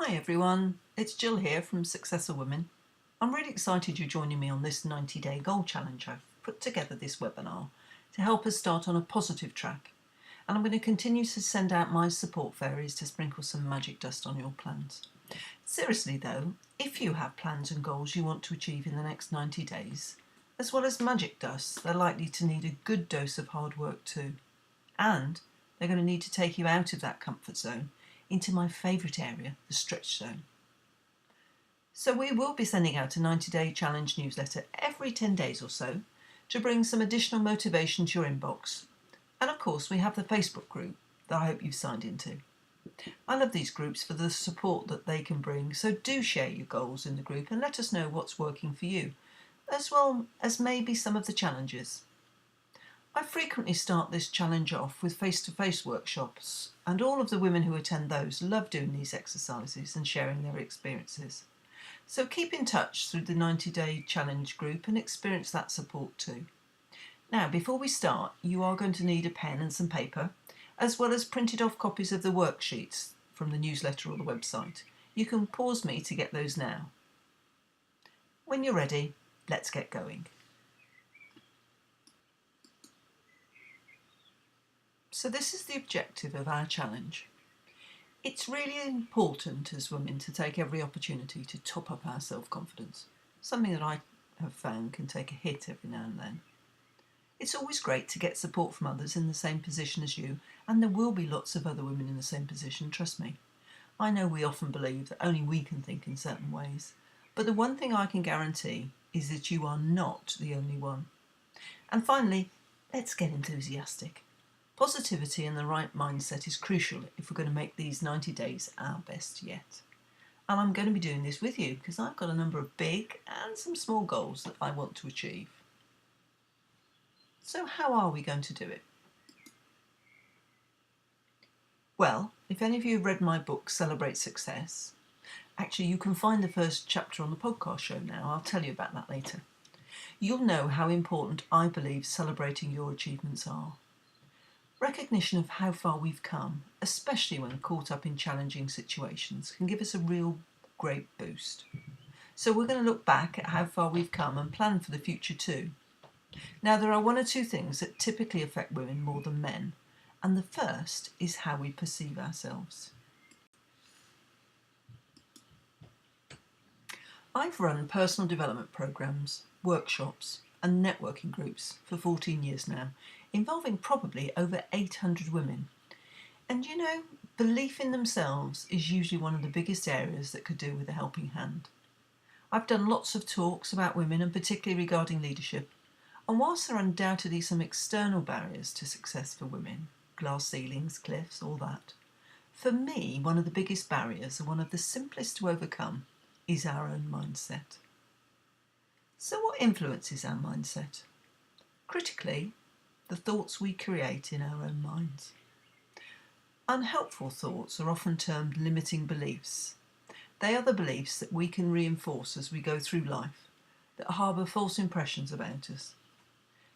Hi everyone, it's Jill here from Successful Women. I'm really excited you're joining me on this 90-day goal challenge. I've put together this webinar to help us start on a positive track, and I'm going to continue to send out my support fairies to sprinkle some magic dust on your plans. Seriously though, if you have plans and goals you want to achieve in the next 90 days, as well as magic dust, they're likely to need a good dose of hard work too. And they're going to need to take you out of that comfort zone into my favourite area, the stretch zone. So we will be sending out a 90-day challenge newsletter every 10 days or so to bring some additional motivation to your inbox. And of course we have the Facebook group that I hope you've signed into. I love these groups for the support that they can bring, so do share your goals in the group and let us know what's working for you, as well as maybe some of the challenges. I frequently start this challenge off with face-to-face workshops, and all of the women who attend those love doing these exercises and sharing their experiences. So keep in touch through the 90-day challenge group and experience that support too. Now, before we start, you are going to need a pen and some paper, as well as printed off copies of the worksheets from the newsletter or the website. You can pause me to get those now. When you're ready, let's get going. So this is the objective of our challenge. It's really important as women to take every opportunity to top up our self-confidence, something that I have found can take a hit every now and then. It's always great to get support from others in the same position as you, and there will be lots of other women in the same position, trust me. I know we often believe that only we can think in certain ways, but the one thing I can guarantee is that you are not the only one. And finally, let's get enthusiastic. Positivity and the right mindset is crucial if we're going to make these 90 days our best yet. And I'm going to be doing this with you because I've got a number of big and some small goals that I want to achieve. So how are we going to do it? Well, if any of you have read my book, Celebrate Success, actually you can find the first chapter on the podcast show now. I'll tell you about that later. You'll know how important I believe celebrating your achievements are. Recognition of how far we've come, especially when caught up in challenging situations, can give us a real great boost. So we're going to look back at how far we've come and plan for the future too. Now there are one or two things that typically affect women more than men, and the first is how we perceive ourselves. I've run personal development programs, workshops and networking groups for 14 years now, involving probably over 800 women. And you know, belief in themselves is usually one of the biggest areas that could do with a helping hand. I've done lots of talks about women and particularly regarding leadership, and whilst there are undoubtedly some external barriers to success for women, glass ceilings, cliffs, all that, for me one of the biggest barriers and one of the simplest to overcome is our own mindset. So what influences our mindset? Critically, the thoughts we create in our own minds. Unhelpful thoughts are often termed limiting beliefs. They are the beliefs that we can reinforce as we go through life, that harbour false impressions about us.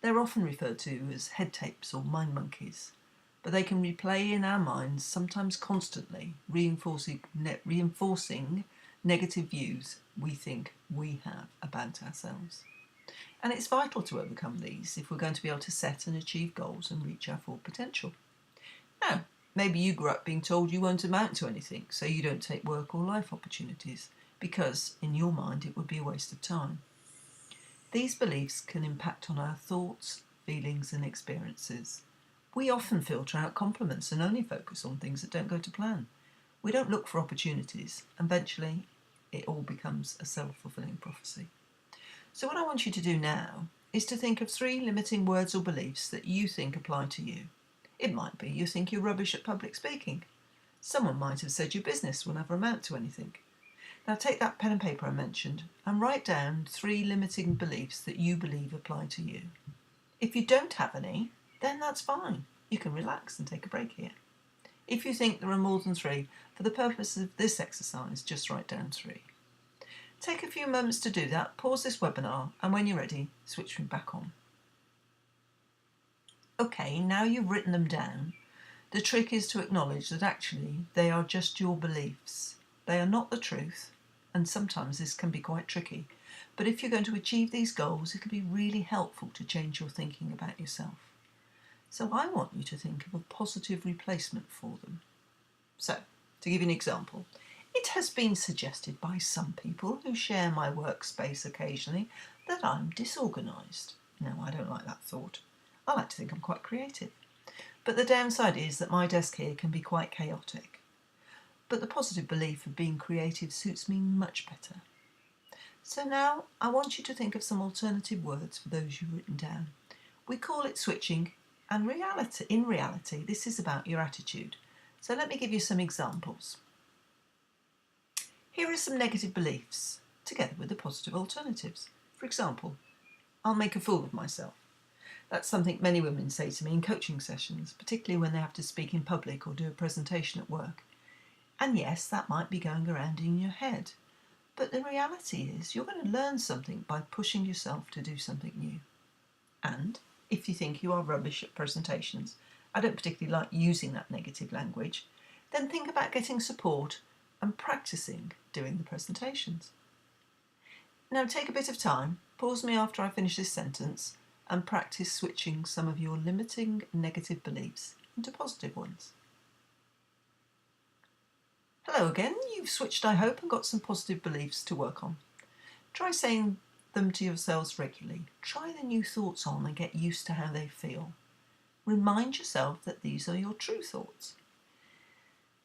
They're often referred to as head tapes or mind monkeys, but they can replay in our minds, sometimes constantly, reinforcing negative views we think we have about ourselves. And it's vital to overcome these if we're going to be able to set and achieve goals and reach our full potential. Now, maybe you grew up being told you won't amount to anything, so you don't take work or life opportunities, because in your mind it would be a waste of time. These beliefs can impact on our thoughts, feelings and experiences. We often filter out compliments and only focus on things that don't go to plan. We don't look for opportunities, and eventually it all becomes a self-fulfilling prophecy. So what I want you to do now is to think of 3 limiting words or beliefs that you think apply to you. It might be you think you're rubbish at public speaking. Someone might have said your business will never amount to anything. Now take that pen and paper I mentioned and write down 3 limiting beliefs that you believe apply to you. If you don't have any, then that's fine. You can relax and take a break here. If you think there are more than 3, for the purpose of this exercise, just write down 3. Take a few moments to do that, pause this webinar, and when you're ready, switch me back on. Okay, now you've written them down, the trick is to acknowledge that actually they are just your beliefs. They are not the truth, and sometimes this can be quite tricky. But if you're going to achieve these goals, it can be really helpful to change your thinking about yourself. So I want you to think of a positive replacement for them. So, to give you an example, it has been suggested by some people who share my workspace occasionally that I'm disorganised. No, I don't like that thought. I like to think I'm quite creative. But the downside is that my desk here can be quite chaotic. But the positive belief of being creative suits me much better. So now I want you to think of some alternative words for those you've written down. We call it switching, and in reality, this is about your attitude. So let me give you some examples. Here are some negative beliefs, together with the positive alternatives. For example, I'll make a fool of myself. That's something many women say to me in coaching sessions, particularly when they have to speak in public or do a presentation at work. And yes, that might be going around in your head. But the reality is you're going to learn something by pushing yourself to do something new. And if you think you are rubbish at presentations, I don't particularly like using that negative language, then think about getting support and practicing doing the presentations. Now take a bit of time, pause me after I finish this sentence, and practice switching some of your limiting negative beliefs into positive ones. Hello again, you've switched I hope and got some positive beliefs to work on. Try saying them to yourselves regularly. Try the new thoughts on and get used to how they feel. Remind yourself that these are your true thoughts.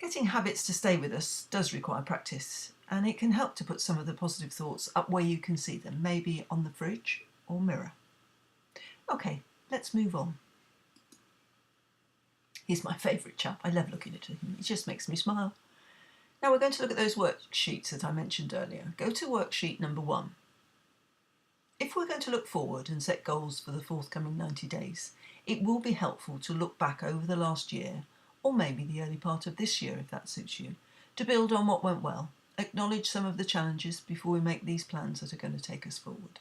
Getting habits to stay with us does require practice, and it can help to put some of the positive thoughts up where you can see them, maybe on the fridge or mirror. Okay, let's move on. He's my favourite chap. I love looking at him. It just makes me smile. Now we're going to look at those worksheets that I mentioned earlier. Go to worksheet number 1. If we're going to look forward and set goals for the forthcoming 90 days, it will be helpful to look back over the last year, or maybe the early part of this year if that suits you, to build on what went well, acknowledge some of the challenges before we make these plans that are going to take us forward.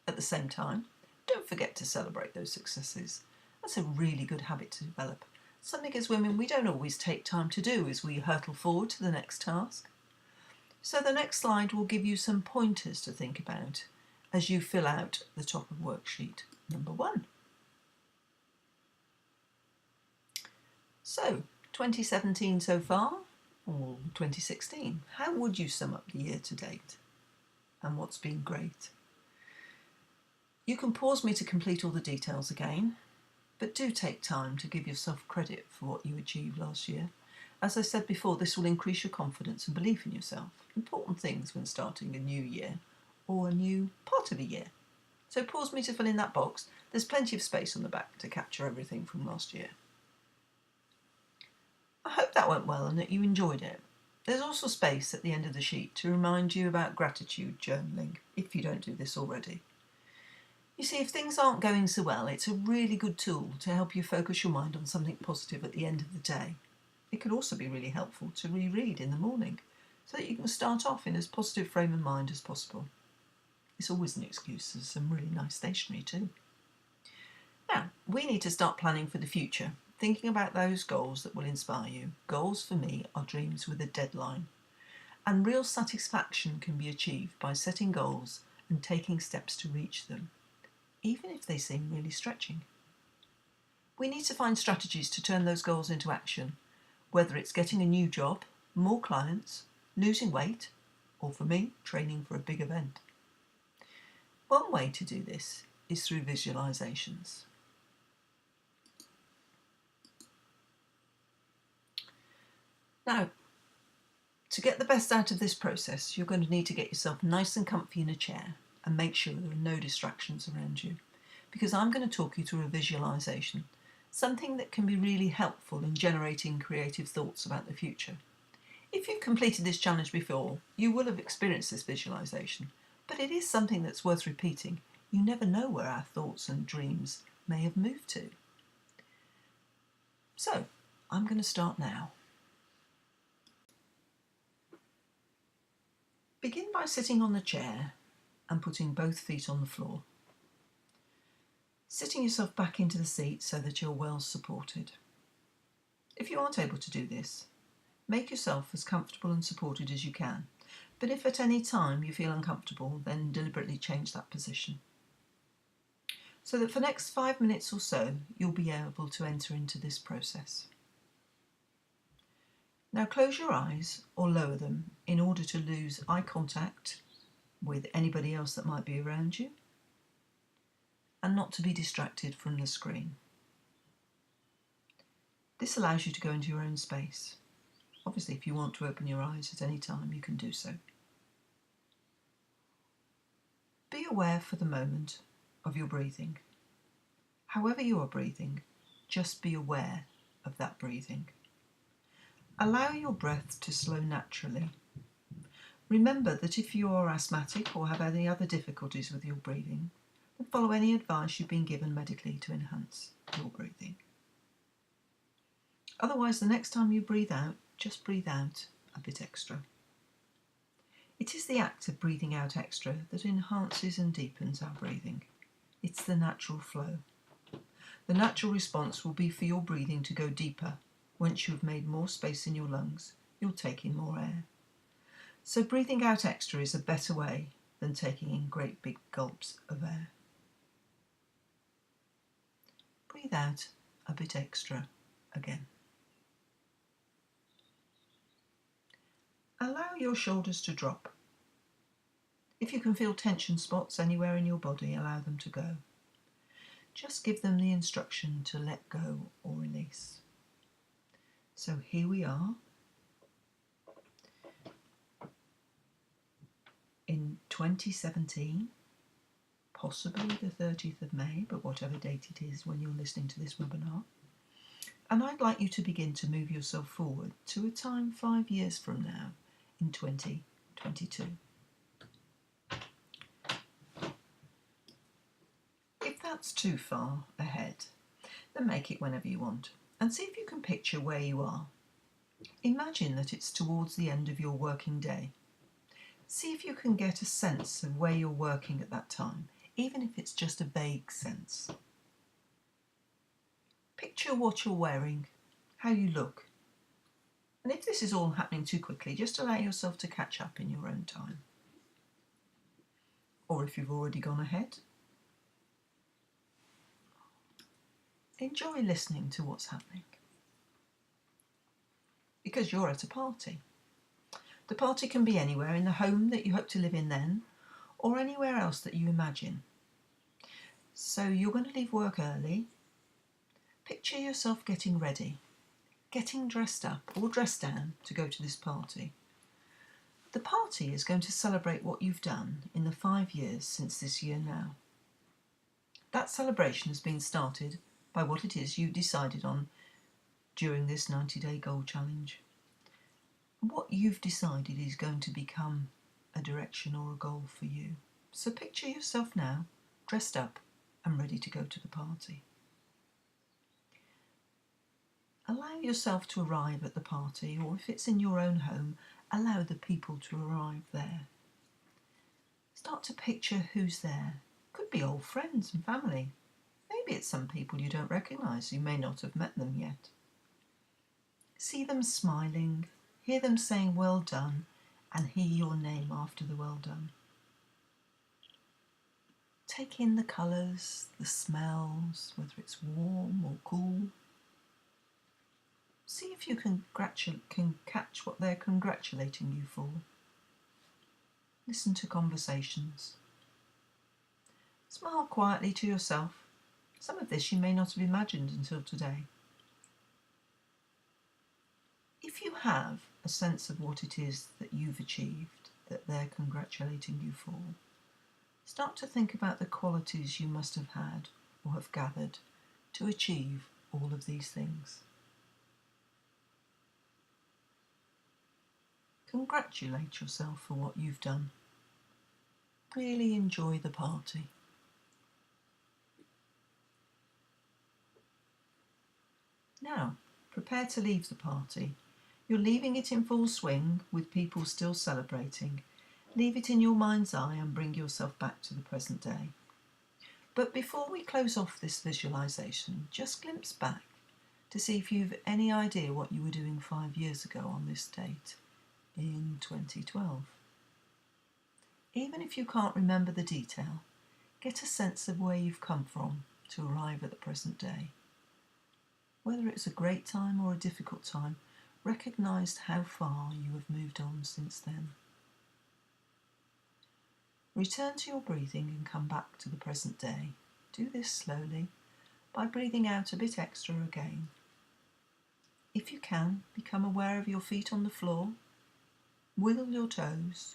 At the same time, don't forget to celebrate those successes. That's a really good habit to develop. Something as women we don't always take time to do as we hurtle forward to the next task. So the next slide will give you some pointers to think about as you fill out the top of worksheet number 1. So, 2017 so far, or 2016, how would you sum up the year to date? And what's been great? You can pause me to complete all the details again, but do take time to give yourself credit for what you achieved last year. As I said before, this will increase your confidence and belief in yourself. Important things when starting a new year or a new part of a year. So pause me to fill in that box. There's plenty of space on the back to capture everything from last year. I hope that went well and that you enjoyed it. There's also space at the end of the sheet to remind you about gratitude journaling, if you don't do this already. You see, if things aren't going so well, it's a really good tool to help you focus your mind on something positive at the end of the day. It can also be really helpful to reread in the morning so that you can start off in as positive frame of mind as possible. It's always an excuse. There's some really nice stationery too. Now, we need to start planning for the future, thinking about those goals that will inspire you. Goals for me are dreams with a deadline. And real satisfaction can be achieved by setting goals and taking steps to reach them, even if they seem really stretching. We need to find strategies to turn those goals into action, whether it's getting a new job, more clients, losing weight, or for me, training for a big event. One way to do this is through visualizations. Now, to get the best out of this process, you're going to need to get yourself nice and comfy in a chair and make sure there are no distractions around you, because I'm going to talk you through a visualization, something that can be really helpful in generating creative thoughts about the future. If you've completed this challenge before, you will have experienced this visualization, but it is something that's worth repeating. You never know where our thoughts and dreams may have moved to. So, I'm going to start now. Begin by sitting on the chair and putting both feet on the floor. Sitting yourself back into the seat so that you're well supported. If you aren't able to do this, Make yourself as comfortable and supported as you can, but if at any time you feel uncomfortable, then deliberately change that position. So that for the next 5 minutes or so, you'll be able to enter into this process. Now close your eyes or lower them in order to lose eye contact with anybody else that might be around you and not to be distracted from the screen. This allows you to go into your own space. Obviously, if you want to open your eyes at any time, you can do so. Be aware for the moment of your breathing. However you are breathing, just be aware of that breathing. Allow your breath to slow naturally. Remember that if you are asthmatic or have any other difficulties with your breathing, then follow any advice you've been given medically to enhance your breathing. Otherwise, the next time you breathe out, just breathe out a bit extra. It is the act of breathing out extra that enhances and deepens our breathing. It's the natural flow. The natural response will be for your breathing to go deeper. Once you have made more space in your lungs, you'll take in more air. So breathing out extra is a better way than taking in great big gulps of air. Breathe out a bit extra again. Allow your shoulders to drop. If you can feel tension spots anywhere in your body, allow them to go. Just give them the instruction to let go or release. So here we are in 2017, possibly the 30th of May, but whatever date it is when you're listening to this webinar. And I'd like you to begin to move yourself forward to a time 5 years from now in 2022. If that's too far ahead, then make it whenever you want and see if you can picture where you are. Imagine that it's towards the end of your working day. See if you can get a sense of where you're working at that time, even if it's just a vague sense. Picture what you're wearing, how you look. And if this is all happening too quickly, just allow yourself to catch up in your own time. Or if you've already gone ahead, enjoy listening to what's happening. Because you're at a party. The party can be anywhere in the home that you hope to live in then, or anywhere else that you imagine. So you're going to leave work early. Picture yourself getting ready, getting dressed up or dressed down to go to this party. The party is going to celebrate what you've done in the 5 years since this year now. That celebration has been started by what it is you decided on during this 90-day goal challenge. What you've decided is going to become a direction or a goal for you. So picture yourself now, dressed up and ready to go to the party. Allow yourself to arrive at the party, or if it's in your own home, allow the people to arrive there. Start to picture who's there. Could be old friends and family. Maybe it's some people you don't recognise, you may not have met them yet. See them smiling, hear them saying well done, and hear your name after the well done. Take in the colours, the smells, whether it's warm or cool. See if you can catch what they're congratulating you for. Listen to conversations. Smile quietly to yourself. Some of this you may not have imagined until today. If you have a sense of what it is that you've achieved, that they're congratulating you for, start to think about the qualities you must have had or have gathered to achieve all of these things. Congratulate yourself for what you've done. Really enjoy the party. Now, prepare to leave the party. You're leaving it in full swing with people still celebrating. Leave it in your mind's eye and bring yourself back to the present day. But before we close off this visualisation, just glimpse back to see if you've any idea what you were doing 5 years ago on this date in 2012. Even if you can't remember the detail, get a sense of where you've come from to arrive at the present day. Whether it's a great time or a difficult time, recognise how far you have moved on since then. Return to your breathing and come back to the present day. Do this slowly by breathing out a bit extra again. If you can, become aware of your feet on the floor, wiggle your toes,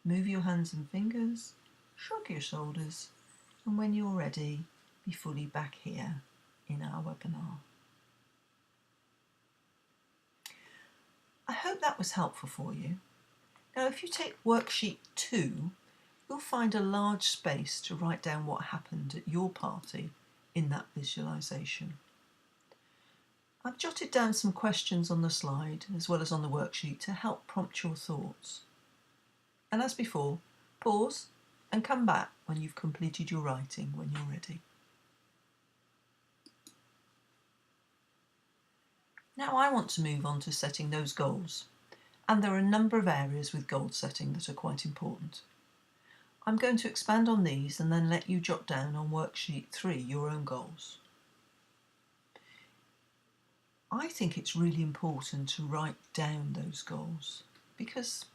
move your hands and fingers, shrug your shoulders, and when you're ready, be fully back here in our webinar. I hope that was helpful for you. Now, if you take worksheet 2, you'll find a large space to write down what happened at your party in that visualisation. I've jotted down some questions on the slide as well as on the worksheet to help prompt your thoughts. And as before, pause and come back when you've completed your writing when you're ready. Now I want to move on to setting those goals, and there are a number of areas with goal setting that are quite important. I'm going to expand on these and then let you jot down on worksheet 3 your own goals. I think it's really important to write down those goals because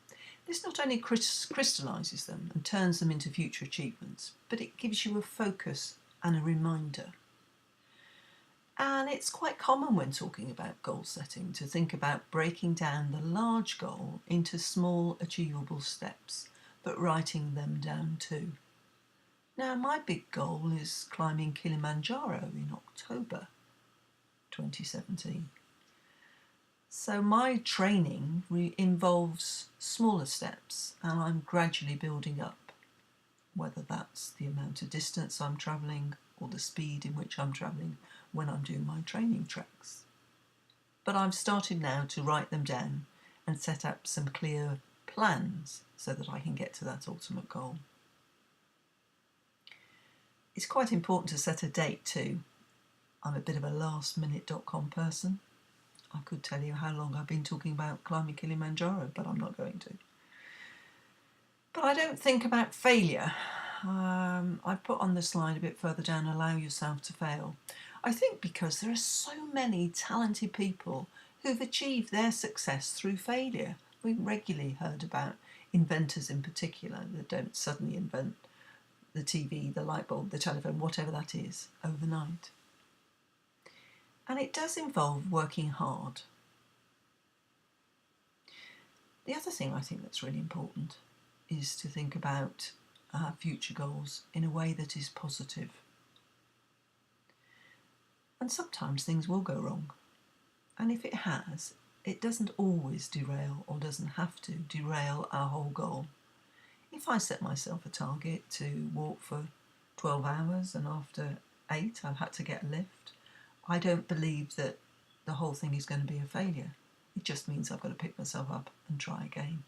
this not only crystallises them and turns them into future achievements, but it gives you a focus and a reminder. And it's quite common when talking about goal setting to think about breaking down the large goal into small achievable steps, but writing them down too. Now, my big goal is climbing Kilimanjaro in October 2017. So my training involves smaller steps and I'm gradually building up, whether that's the amount of distance I'm travelling or the speed in which I'm travelling when I'm doing my training treks. But I've started now to write them down and set up some clear plans so that I can get to that ultimate goal. It's quite important to set a date too. I'm a bit of a lastminute.com person. I could tell you how long I've been talking about climbing Kilimanjaro, but I'm not going to. But I don't think about failure. I've put on the slide a bit further down, allow yourself to fail. I think because there are so many talented people who've achieved their success through failure. We've regularly heard about inventors in particular that don't suddenly invent the TV, the light bulb, the telephone, whatever that is, overnight. And it does involve working hard. The other thing I think that's really important is to think about future goals in a way that is positive. And sometimes things will go wrong. And if it has, it doesn't always derail or doesn't have to derail our whole goal. If I set myself a target to walk for 12 hours and after 8 I've had to get a lift, I don't believe that the whole thing is going to be a failure. It just means I've got to pick myself up and try again.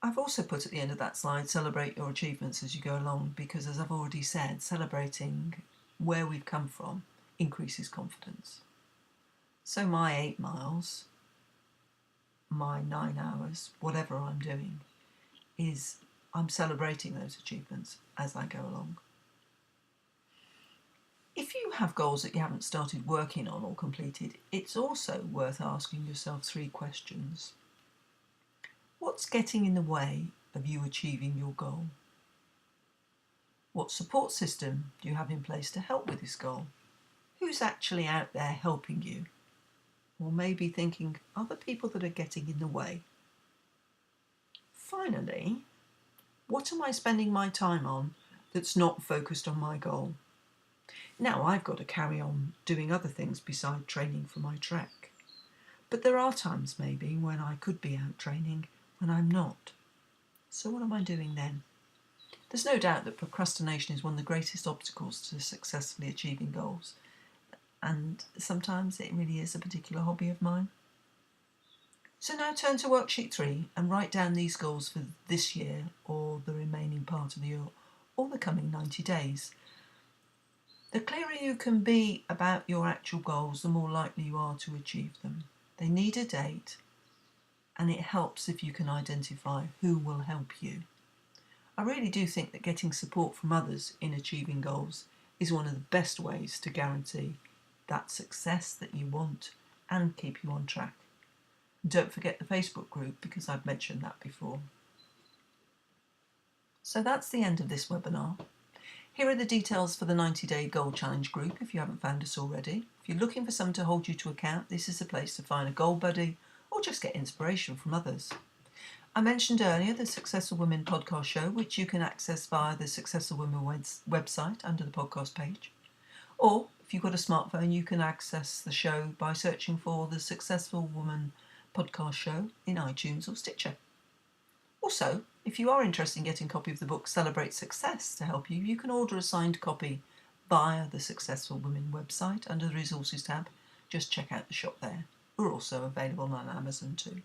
I've also put at the end of that slide, celebrate your achievements as you go along, because as I've already said, celebrating where we've come from increases confidence. So my 8 miles, my 9 hours, whatever I'm doing, I'm celebrating those achievements as I go along. If you have goals that you haven't started working on or completed, it's also worth asking yourself 3 questions. What's getting in the way of you achieving your goal? What support system do you have in place to help with this goal? Who's actually out there helping you? Or maybe thinking, are there people that are getting in the way? Finally, what am I spending my time on that's not focused on my goal? Now I've got to carry on doing other things beside training for my trek. But there are times maybe when I could be out training when I'm not. So what am I doing then? There's no doubt that procrastination is one of the greatest obstacles to successfully achieving goals. And sometimes it really is a particular hobby of mine. So now turn to worksheet 3 and write down these goals for this year or the remaining part of the year or the coming 90 days. The clearer you can be about your actual goals, the more likely you are to achieve them. They need a date, and it helps if you can identify who will help you. I really do think that getting support from others in achieving goals is one of the best ways to guarantee that success that you want and keep you on track. Don't forget the Facebook group, because I've mentioned that before. So that's the end of this webinar. Here are the details for the 90-day goal challenge group if you haven't found us already. If you're looking for someone to hold you to account, this is a place to find a goal buddy or just get inspiration from others. I mentioned earlier the Successful Women podcast show, which you can access via the Successful Women website under the podcast page. Or if you've got a smartphone, you can access the show by searching for the Successful Woman podcast show in iTunes or Stitcher. Also, if you are interested in getting a copy of the book Celebrate Success to help you, you can order a signed copy via the Successful Women website under the Resources tab. Just check out the shop there. We're also available on Amazon too.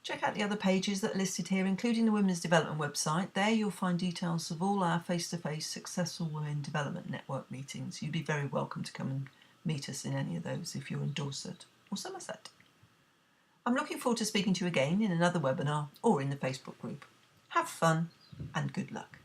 Check out the other pages that are listed here, including the Women's Development website. There you'll find details of all our face-to-face Successful Women Development Network meetings. You'd be very welcome to come and meet us in any of those if you're in Dorset or Somerset. I'm looking forward to speaking to you again in another webinar or in the Facebook group. Have fun and good luck.